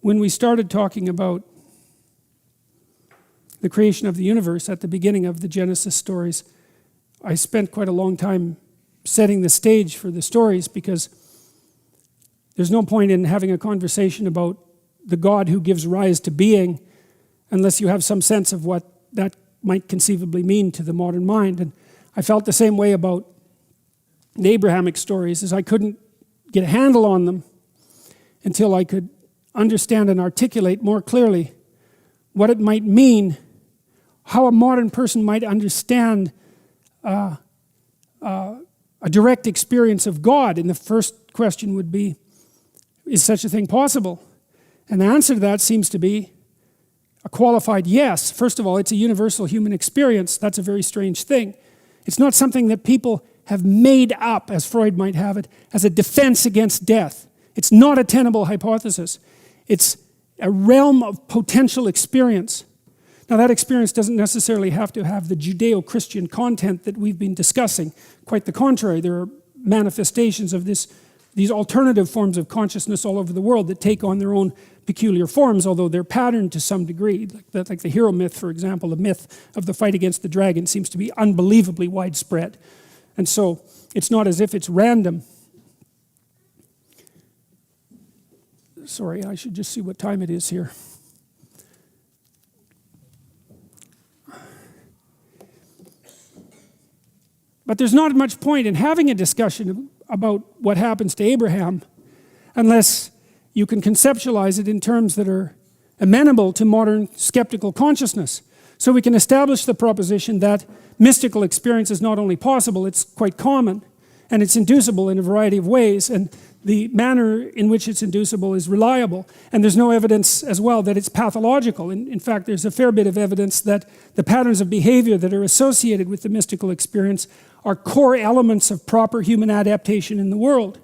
when we started talking about the creation of the universe at the beginning of the Genesis stories, I spent quite a long time setting the stage for the stories, because there's no point in having a conversation about the God who gives rise to being unless you have some sense of what that might conceivably mean to the modern mind. And I felt the same way about the Abrahamic stories, as I couldn't get a handle on them until I could understand and articulate more clearly what it might mean, how a modern person might understand a direct experience of God. And the first question would be, is such a thing possible? And the answer to that seems to be a qualified yes. First of all, it's a universal human experience. That's a very strange thing. It's not something that people have made up, as Freud might have it, as a defense against death. It's not a tenable hypothesis. It's a realm of potential experience. Now, that experience doesn't necessarily have to have the Judeo-Christian content that we've been discussing. Quite the contrary, there are manifestations of these alternative forms of consciousness all over the world that take on their own peculiar forms, although they're patterned to some degree. Like the hero myth, for example, the myth of the fight against the dragon seems to be unbelievably widespread. And so it's not as if it's random. Sorry, I should just see what time it is here. But there's not much point in having a discussion about what happens to Abraham unless you can conceptualize it in terms that are amenable to modern skeptical consciousness. So we can establish the proposition that mystical experience is not only possible, it's quite common, and it's inducible in a variety of ways, and the manner in which it's inducible is reliable. And there's no evidence as well that it's pathological. In fact, there's a fair bit of evidence that the patterns of behavior that are associated with the mystical experience are core elements of proper human adaptation in the world.